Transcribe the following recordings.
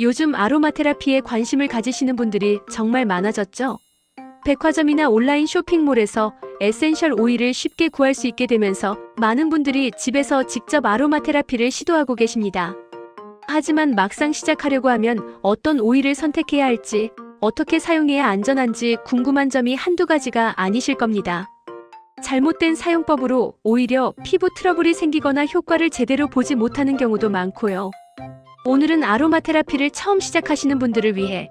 요즘 아로마 테라피에 관심을 가지시는 분들이 정말 많아졌죠? 백화점이나 온라인 쇼핑몰에서 에센셜 오일을 쉽게 구할 수 있게 되면서 많은 분들이 집에서 직접 아로마 테라피를 시도하고 계십니다. 하지만 막상 시작하려고 하면 어떤 오일을 선택해야 할지, 어떻게 사용해야 안전한지 궁금한 점이 한두 가지가 아니실 겁니다. 잘못된 사용법으로 오히려 피부 트러블이 생기거나 효과를 제대로 보지 못하는 경우도 많고요. 오늘은 아로마 테라피를 처음 시작하시는 분들을 위해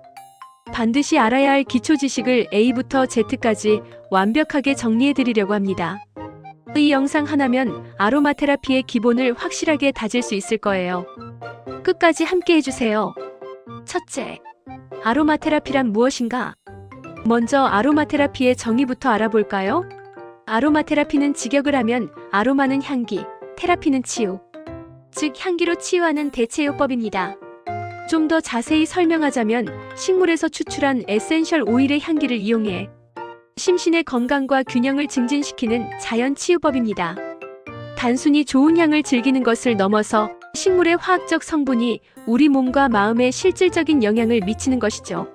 반드시 알아야 할 기초 지식을 A부터 Z까지 완벽하게 정리해 드리려고 합니다. 이 영상 하나면 아로마 테라피의 기본을 확실하게 다질 수 있을 거예요. 끝까지 함께 해주세요. 첫째, 아로마 테라피란 무엇인가? 먼저 아로마 테라피의 정의부터 알아볼까요? 아로마 테라피는 직역을 하면 아로마는 향기, 테라피는 치유, 즉 향기로 치유하는 대체요법입니다. 좀 더 자세히 설명하자면 식물에서 추출한 에센셜 오일의 향기를 이용해 심신의 건강과 균형을 증진시키는 자연 치유법입니다. 단순히 좋은 향을 즐기는 것을 넘어서 식물의 화학적 성분이 우리 몸과 마음에 실질적인 영향을 미치는 것이죠.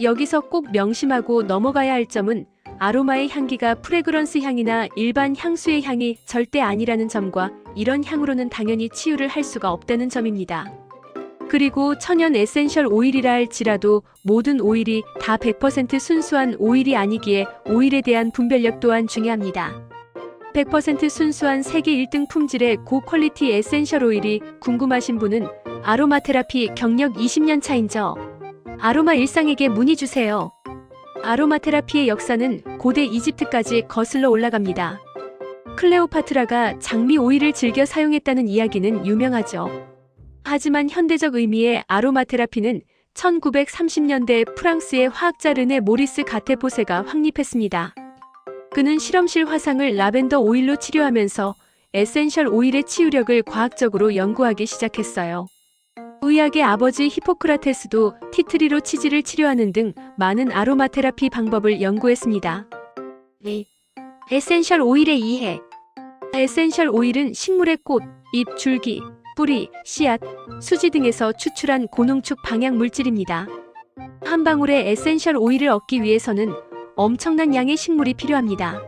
여기서 꼭 명심하고 넘어가야 할 점은 아로마의 향기가 프레그런스 향이나 일반 향수의 향이 절대 아니라는 점과 이런 향으로는 당연히 치유를 할 수가 없다는 점입니다. 그리고 천연 에센셜 오일이라 할지라도 모든 오일이 다 100% 순수한 오일이 아니기에 오일에 대한 분별력 또한 중요합니다. 100% 순수한 세계 1등 품질의 고퀄리티 에센셜 오일이 궁금하신 분은 아로마 테라피 경력 20년 차인 저 아로마 일상에게 문의주세요. 아로마 테라피의 역사는 고대 이집트까지 거슬러 올라갑니다. 클레오파트라가 장미 오일을 즐겨 사용했다는 이야기는 유명하죠. 하지만 현대적 의미의 아로마 테라피는 1930년대 프랑스의 화학자 르네 모리스 가테포세가 확립했습니다. 그는 실험실 화상을 라벤더 오일로 치료하면서 에센셜 오일의 치유력을 과학적으로 연구하기 시작했어요. 의학의 아버지 히포크라테스도 티트리로 치질을 치료하는 등 많은 아로마 테라피 방법을 연구했습니다. 에센셜 오일의 이해. 에센셜 오일은 식물의 꽃, 잎, 줄기, 뿌리, 씨앗, 수지 등에서 추출한 고농축 방향 물질입니다. 한 방울의 에센셜 오일을 얻기 위해서는 엄청난 양의 식물이 필요합니다.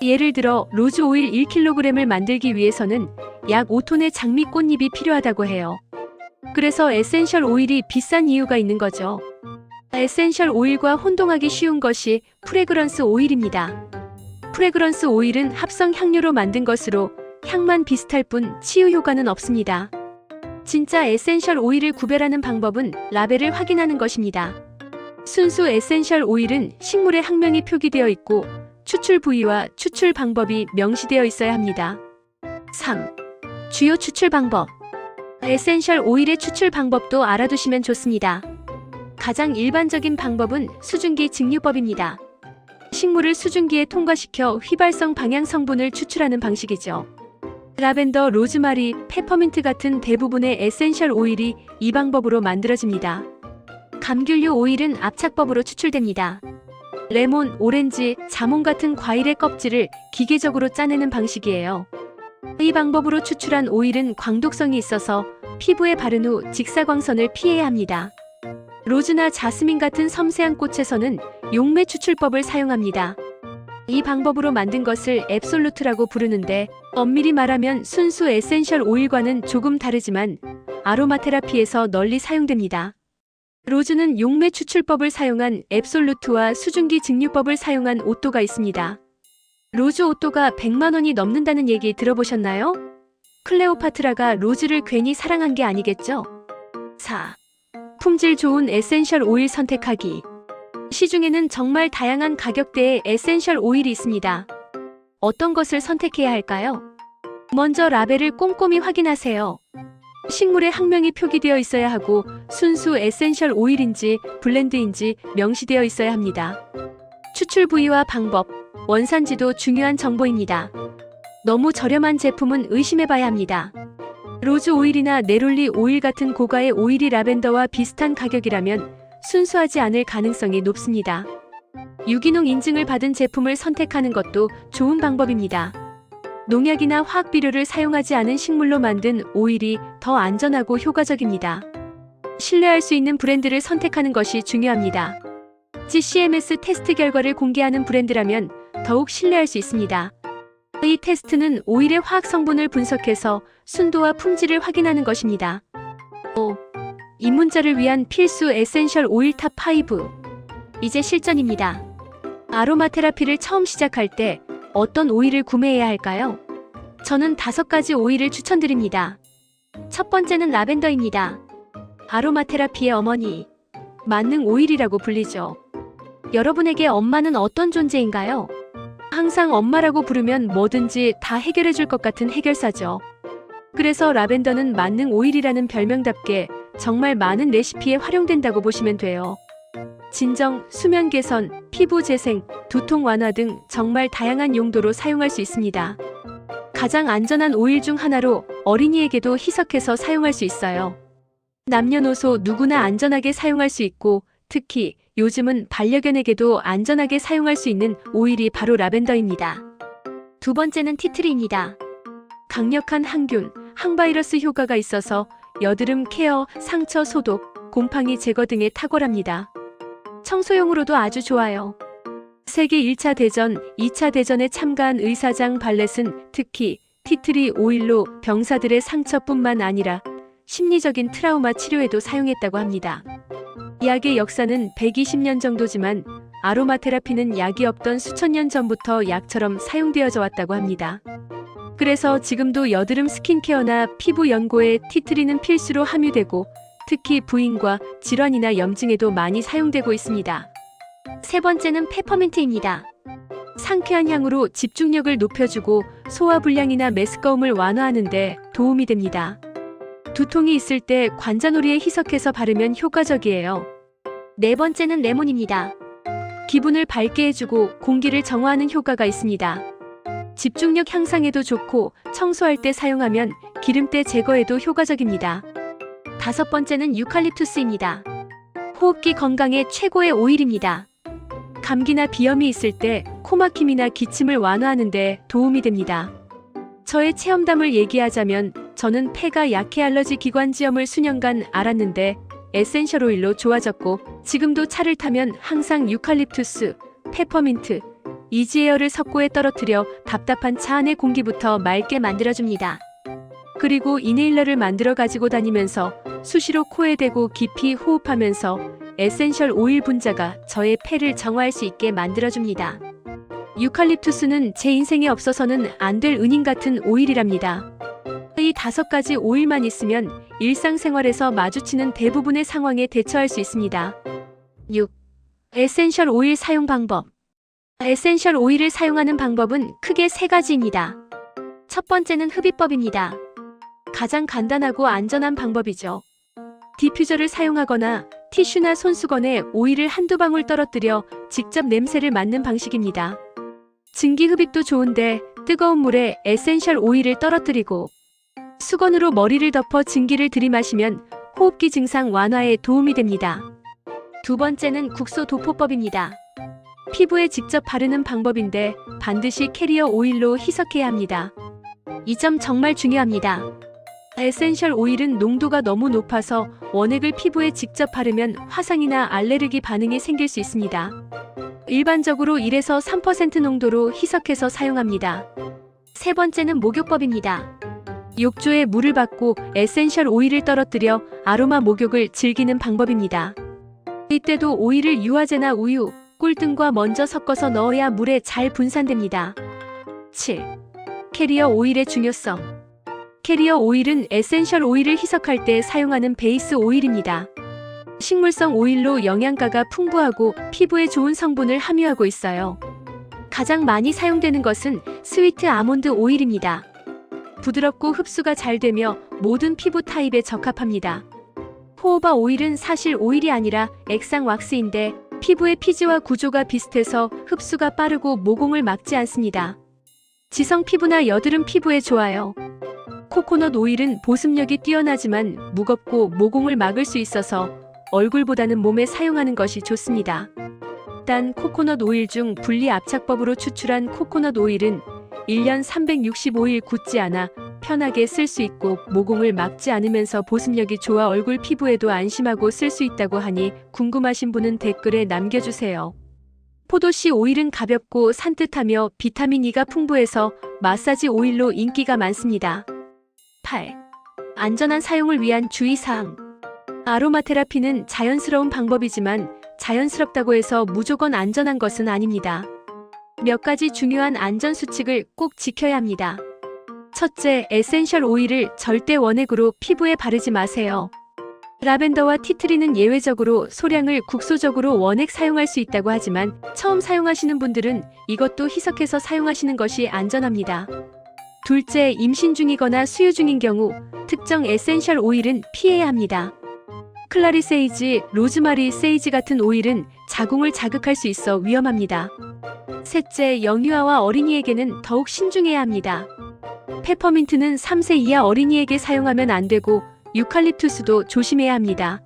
예를 들어 로즈 오일 1kg을 만들기 위해서는 약 5톤의 장미 꽃잎이 필요하다고 해요. 그래서 에센셜 오일이 비싼 이유가 있는 거죠. 에센셜 오일과 혼동하기 쉬운 것이 프레그런스 오일입니다. 프레그런스 오일은 합성 향료로 만든 것으로 향만 비슷할 뿐 치유 효과는 없습니다. 진짜 에센셜 오일을 구별하는 방법은 라벨을 확인하는 것입니다. 순수 에센셜 오일은 식물의 학명이 표기되어 있고 추출 부위와 추출 방법이 명시되어 있어야 합니다. 3. 주요 추출 방법. 에센셜 오일의 추출 방법도 알아두시면 좋습니다. 가장 일반적인 방법은 수증기 증류법입니다. 식물을 수증기에 통과시켜 휘발성 방향 성분을 추출하는 방식이죠. 라벤더, 로즈마리, 페퍼민트 같은 대부분의 에센셜 오일이 이 방법으로 만들어집니다. 감귤류 오일은 압착법으로 추출됩니다. 레몬, 오렌지, 자몽 같은 과일의 껍질을 기계적으로 짜내는 방식이에요. 이 방법으로 추출한 오일은 광독성이 있어서 피부에 바른 후 직사광선을 피해야 합니다. 로즈나 자스민 같은 섬세한 꽃에서는 용매 추출법을 사용합니다. 이 방법으로 만든 것을 앱솔루트라고 부르는데 엄밀히 말하면 순수 에센셜 오일과는 조금 다르지만 아로마 테라피에서 널리 사용됩니다. 로즈는 용매 추출법을 사용한 앱솔루트와 수증기 증류법을 사용한 오또가 있습니다. 로즈 오또가 100만 원이 넘는다는 얘기 들어보셨나요? 클레오파트라가 로즈를 괜히 사랑한 게 아니겠죠? 4. 품질 좋은 에센셜 오일 선택하기. 시중에는 정말 다양한 가격대의 에센셜 오일이 있습니다. 어떤 것을 선택해야 할까요? 먼저 라벨을 꼼꼼히 확인하세요. 식물의 학명이 표기되어 있어야 하고 순수 에센셜 오일인지 블렌드인지 명시되어 있어야 합니다. 추출 부위와 방법, 원산지도 중요한 정보입니다. 너무 저렴한 제품은 의심해봐야 합니다. 로즈 오일이나 네롤리 오일 같은 고가의 오일이 라벤더와 비슷한 가격이라면 순수하지 않을 가능성이 높습니다. 유기농 인증을 받은 제품을 선택하는 것도 좋은 방법입니다. 농약이나 화학 비료를 사용하지 않은 식물로 만든 오일이 더 안전하고 효과적입니다. 신뢰할 수 있는 브랜드를 선택하는 것이 중요합니다. GCMS 테스트 결과를 공개하는 브랜드라면 더욱 신뢰할 수 있습니다. 이 테스트는 오일의 화학 성분을 분석해서 순도와 품질을 확인하는 것입니다. 입문자를 위한 필수 에센셜 오일 탑 5. 이제 실전입니다. 아로마 테라피를 처음 시작할 때 어떤 오일을 구매해야 할까요? 저는 5가지 오일을 추천드립니다. 첫 번째는 라벤더입니다. 아로마 테라피의 어머니, 만능 오일이라고 불리죠. 여러분에게 엄마는 어떤 존재인가요? 항상 엄마라고 부르면 뭐든지 다 해결해 줄 것 같은 해결사죠. 그래서 라벤더는 만능 오일이라는 별명답게 정말 많은 레시피에 활용된다고 보시면 돼요. 진정, 수면 개선, 피부 재생, 두통 완화 등 정말 다양한 용도로 사용할 수 있습니다. 가장 안전한 오일 중 하나로 어린이에게도 희석해서 사용할 수 있어요. 남녀노소 누구나 안전하게 사용할 수 있고 특히 요즘은 반려견에게도 안전하게 사용할 수 있는 오일이 바로 라벤더입니다. 두 번째는 티트리입니다. 강력한 항균, 항바이러스 효과가 있어서 여드름 케어, 상처 소독, 곰팡이 제거 등에 탁월합니다. 청소용으로도 아주 좋아요. 세계 1차 대전, 2차 대전에 참가한 의사장 발렛은 특히 티트리 오일로 병사들의 상처뿐만 아니라 심리적인 트라우마 치료에도 사용했다고 합니다. 약의 역사는 120년 정도지만 아로마 테라피는 약이 없던 수천 년 전부터 약처럼 사용되어져 왔다고 합니다. 그래서 지금도 여드름 스킨케어나 피부 연고에 티트리는 필수로 함유되고 특히 부인과 질환이나 염증에도 많이 사용되고 있습니다. 세 번째는 페퍼민트입니다. 상쾌한 향으로 집중력을 높여주고 소화불량이나 메스꺼움을 완화하는 데 도움이 됩니다. 두통이 있을 때 관자놀이에 희석해서 바르면 효과적이에요. 네 번째는 레몬입니다. 기분을 밝게 해주고 공기를 정화하는 효과가 있습니다. 집중력 향상에도 좋고 청소할 때 사용하면 기름때 제거에도 효과적입니다. 다섯 번째는 유칼립투스입니다. 호흡기 건강에 최고의 오일입니다. 감기나 비염이 있을 때 코막힘이나 기침을 완화하는 데 도움이 됩니다. 저의 체험담을 얘기하자면 저는 폐가 약해 알러지 기관지염을 수년간 앓았는데 에센셜 오일로 좋아졌고 지금도 차를 타면 항상 유칼립투스, 페퍼민트, 이지에어를 석고에 떨어뜨려 답답한 차 안의 공기부터 맑게 만들어줍니다. 그리고 이네일러를 만들어 가지고 다니면서 수시로 코에 대고 깊이 호흡하면서 에센셜 오일 분자가 저의 폐를 정화할 수 있게 만들어줍니다. 유칼립투스는 제 인생에 없어서는 안 될 은인 같은 오일이랍니다. 이 5가지 오일만 있으면 일상생활에서 마주치는 대부분의 상황에 대처할 수 있습니다. 6. 에센셜 오일 사용 방법. 에센셜 오일을 사용하는 방법은 크게 3가지입니다. 첫 번째는 흡입법입니다. 가장 간단하고 안전한 방법이죠. 디퓨저를 사용하거나 티슈나 손수건에 오일을 한두 방울 떨어뜨려 직접 냄새를 맡는 방식입니다. 증기 흡입도 좋은데 뜨거운 물에 에센셜 오일을 떨어뜨리고 수건으로 머리를 덮어 증기를 들이마시면 호흡기 증상 완화에 도움이 됩니다. 두 번째는 국소 도포법입니다. 피부에 직접 바르는 방법인데 반드시 캐리어 오일로 희석해야 합니다. 이 점 정말 중요합니다. 에센셜 오일은 농도가 너무 높아서 원액을 피부에 직접 바르면 화상이나 알레르기 반응이 생길 수 있습니다. 일반적으로 1에서 3% 농도로 희석해서 사용합니다. 세 번째는 목욕법입니다. 욕조에 물을 붓고 에센셜 오일을 떨어뜨려 아로마 목욕을 즐기는 방법입니다. 이때도 오일을 유화제나 우유, 꿀 등과 먼저 섞어서 넣어야 물에 잘 분산됩니다. 7. 캐리어 오일의 중요성. 캐리어 오일은 에센셜 오일을 희석할 때 사용하는 베이스 오일입니다. 식물성 오일로 영양가가 풍부하고 피부에 좋은 성분을 함유하고 있어요. 가장 많이 사용되는 것은 스위트 아몬드 오일입니다. 부드럽고 흡수가 잘 되며 모든 피부 타입에 적합합니다. 호호바 오일은 사실 오일이 아니라 액상 왁스인데 피부의 피지와 구조가 비슷해서 흡수가 빠르고 모공을 막지 않습니다. 지성 피부나 여드름 피부에 좋아요. 코코넛 오일은 보습력이 뛰어나지만 무겁고 모공을 막을 수 있어서 얼굴보다는 몸에 사용하는 것이 좋습니다. 단 코코넛 오일 중 분리 압착법으로 추출한 코코넛 오일은 1년 365일 굳지 않아 편하게 쓸 수 있고 모공을 막지 않으면서 보습력이 좋아 얼굴 피부에도 안심하고 쓸 수 있다고 하니 궁금하신 분은 댓글에 남겨주세요. 포도씨 오일은 가볍고 산뜻하며 비타민 E가 풍부해서 마사지 오일로 인기가 많습니다. 8. 안전한 사용을 위한 주의사항. 아로마 테라피는 자연스러운 방법이지만 자연스럽다고 해서 무조건 안전한 것은 아닙니다. 몇 가지 중요한 안전 수칙을 꼭 지켜야 합니다. 첫째, 에센셜 오일을 절대 원액으로 피부에 바르지 마세요. 라벤더와 티트리는 예외적으로 소량을 국소적으로 원액 사용할 수 있다고 하지만 처음 사용하시는 분들은 이것도 희석해서 사용하시는 것이 안전합니다. 둘째, 임신 중이거나 수유 중인 경우 특정 에센셜 오일은 피해야 합니다. 클라리 세이지, 로즈마리 세이지 같은 오일은 자궁을 자극할 수 있어 위험합니다. 셋째, 영유아와 어린이에게는 더욱 신중해야 합니다. 페퍼민트는 3세 이하 어린이에게 사용하면 안 되고 유칼립투스도 조심해야 합니다.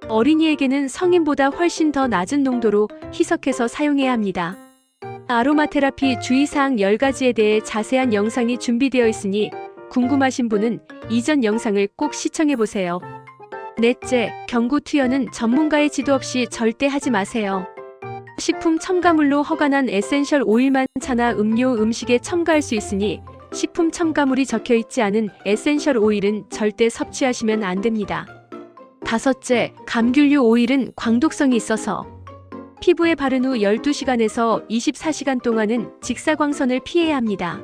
어린이에게는 성인보다 훨씬 더 낮은 농도로 희석해서 사용해야 합니다. 아로마 테라피 주의사항 10가지에 대해 자세한 영상이 준비되어 있으니 궁금하신 분은 이전 영상을 꼭 시청해보세요. 넷째, 경구 투여는 전문가의 지도 없이 절대 하지 마세요. 식품 첨가물로 허가난 에센셜 오일만 차나 음료, 음식에 첨가할 수 있으니 식품 첨가물이 적혀있지 않은 에센셜 오일은 절대 섭취하시면 안 됩니다. 다섯째, 감귤류 오일은 광독성이 있어서 피부에 바른 후 12시간에서 24시간 동안은 직사광선을 피해야 합니다.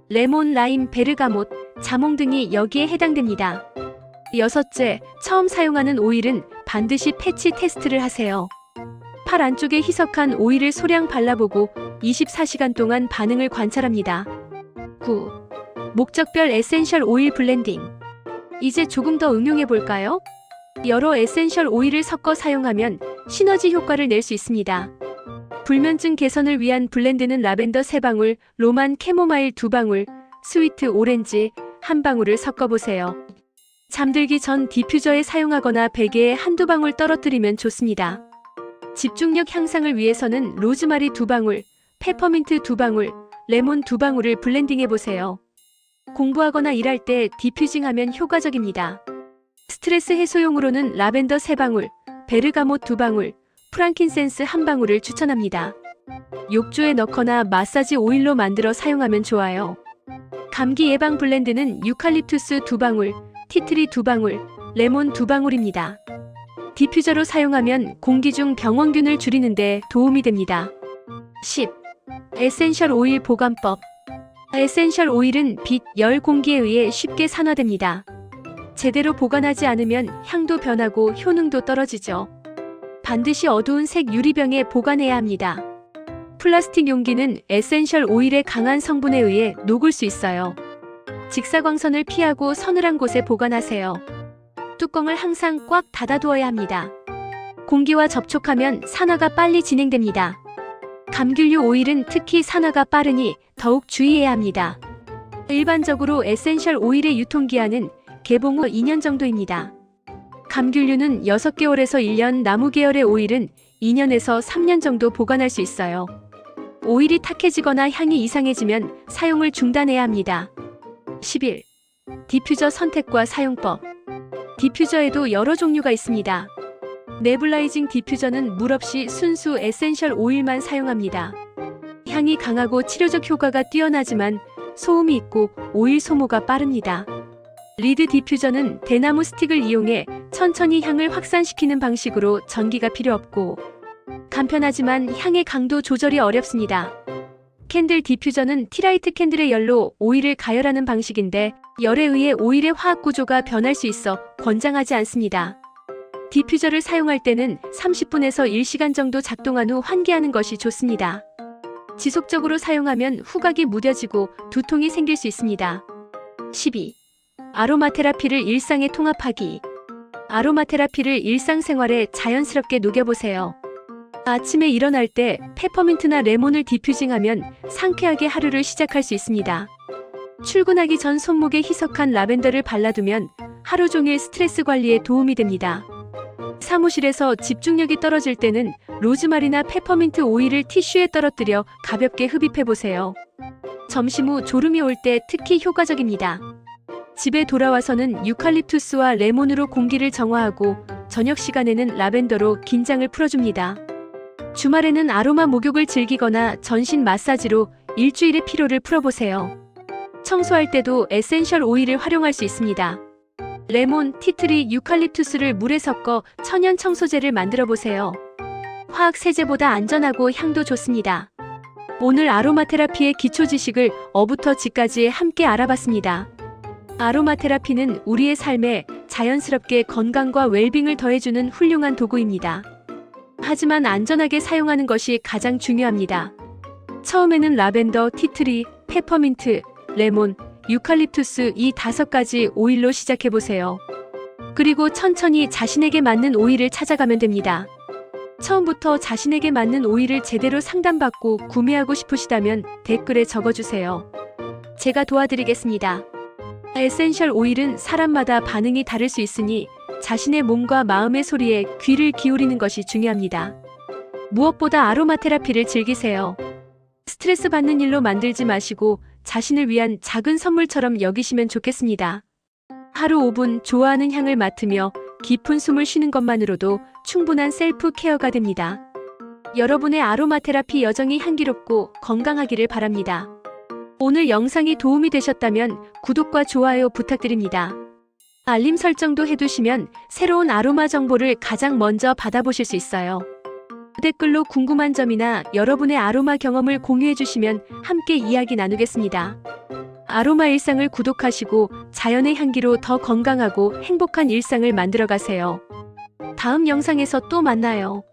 레몬, 라임, 베르가못, 자몽 등이 여기에 해당됩니다. 여섯째, 처음 사용하는 오일은 반드시 패치 테스트를 하세요. 팔 안쪽에 희석한 오일을 소량 발라보고 24시간 동안 반응을 관찰합니다. 9. 목적별 에센셜 오일 블렌딩. 이제 조금 더 응용해 볼까요? 여러 에센셜 오일을 섞어 사용하면 시너지 효과를 낼 수 있습니다. 불면증 개선을 위한 블렌드는 라벤더 3방울, 로만 캐모마일 2방울, 스위트 오렌지 1방울을 섞어보세요. 잠들기 전 디퓨저에 사용하거나 베개에 한두 방울 떨어뜨리면 좋습니다. 집중력 향상을 위해서는 로즈마리 2방울, 페퍼민트 2방울, 레몬 2방울을 블렌딩해보세요. 공부하거나 일할 때 디퓨징하면 효과적입니다. 스트레스 해소용으로는 라벤더 3방울, 베르가못 2방울, 프랑킨센스 1방울을 추천합니다. 욕조에 넣거나 마사지 오일로 만들어 사용하면 좋아요. 감기 예방 블렌드는 유칼립투스 2방울, 티트리 2방울, 레몬 2방울입니다. 디퓨저로 사용하면 공기 중 병원균을 줄이는 데 도움이 됩니다. 10. 에센셜 오일 보관법. 에센셜 오일은 빛, 열, 공기에 의해 쉽게 산화됩니다. 제대로 보관하지 않으면 향도 변하고 효능도 떨어지죠. 반드시 어두운 색 유리병에 보관해야 합니다. 플라스틱 용기는 에센셜 오일의 강한 성분에 의해 녹을 수 있어요. 직사광선을 피하고 서늘한 곳에 보관하세요. 뚜껑을 항상 꽉 닫아두어야 합니다. 공기와 접촉하면 산화가 빨리 진행됩니다. 감귤류 오일은 특히 산화가 빠르니 더욱 주의해야 합니다. 일반적으로 에센셜 오일의 유통기한은 개봉 후 2년 정도입니다. 감귤류는 6개월에서 1년, 나무 계열의 오일은 2년에서 3년 정도 보관할 수 있어요. 오일이 탁해지거나 향이 이상해지면 사용을 중단해야 합니다. 11. 디퓨저 선택과 사용법. 디퓨저에도 여러 종류가 있습니다. 네블라이징 디퓨저는 물 없이 순수 에센셜 오일만 사용합니다. 향이 강하고 치료적 효과가 뛰어나지만 소음이 있고 오일 소모가 빠릅니다. 리드 디퓨저는 대나무 스틱을 이용해 천천히 향을 확산시키는 방식으로 전기가 필요 없고 간편하지만 향의 강도 조절이 어렵습니다. 캔들 디퓨저는 티라이트 캔들의 열로 오일을 가열하는 방식인데 열에 의해 오일의 화학 구조가 변할 수 있어 권장하지 않습니다. 디퓨저를 사용할 때는 30분에서 1시간 정도 작동한 후 환기하는 것이 좋습니다. 지속적으로 사용하면 후각이 무뎌지고 두통이 생길 수 있습니다. 12. 아로마 테라피를 일상에 통합하기. 아로마 테라피를 일상생활에 자연스럽게 녹여보세요. 아침에 일어날 때 페퍼민트나 레몬을 디퓨징하면 상쾌하게 하루를 시작할 수 있습니다. 출근하기 전 손목에 희석한 라벤더를 발라두면 하루 종일 스트레스 관리에 도움이 됩니다. 사무실에서 집중력이 떨어질 때는 로즈마리나 페퍼민트 오일을 티슈에 떨어뜨려 가볍게 흡입해보세요. 점심 후 졸음이 올 때 특히 효과적입니다. 집에 돌아와서는 유칼립투스와 레몬으로 공기를 정화하고 저녁 시간에는 라벤더로 긴장을 풀어줍니다. 주말에는 아로마 목욕을 즐기거나 전신 마사지로 일주일의 피로를 풀어보세요. 청소할 때도 에센셜 오일을 활용할 수 있습니다. 레몬, 티트리, 유칼립투스를 물에 섞어 천연 청소제를 만들어 보세요. 화학 세제보다 안전하고 향도 좋습니다. 오늘 아로마 테라피의 기초 지식을 어부터 지까지 함께 알아봤습니다. 아로마 테라피는 우리의 삶에 자연스럽게 건강과 웰빙을 더해주는 훌륭한 도구입니다. 하지만 안전하게 사용하는 것이 가장 중요합니다. 처음에는 라벤더, 티트리, 페퍼민트, 레몬, 유칼립투스 이 5가지 오일로 시작해보세요. 그리고 천천히 자신에게 맞는 오일을 찾아가면 됩니다. 처음부터 자신에게 맞는 오일을 제대로 상담받고 구매하고 싶으시다면 댓글에 적어주세요. 제가 도와드리겠습니다. 에센셜 오일은 사람마다 반응이 다를 수 있으니 자신의 몸과 마음의 소리에 귀를 기울이는 것이 중요합니다. 무엇보다 아로마 테라피를 즐기세요. 스트레스 받는 일로 만들지 마시고 자신을 위한 작은 선물처럼 여기시면 좋겠습니다. 하루 5분 좋아하는 향을 맡으며 깊은 숨을 쉬는 것만으로도 충분한 셀프 케어가 됩니다. 여러분의 아로마 테라피 여정이 향기롭고 건강하기를 바랍니다. 오늘 영상이 도움이 되셨다면 구독과 좋아요 부탁드립니다. 알림 설정도 해두시면 새로운 아로마 정보를 가장 먼저 받아보실 수 있어요. 댓글로 궁금한 점이나 여러분의 아로마 경험을 공유해 주시면 함께 이야기 나누겠습니다. 아로마 일상을 구독하시고 자연의 향기로 더 건강하고 행복한 일상을 만들어 가세요. 다음 영상에서 또 만나요.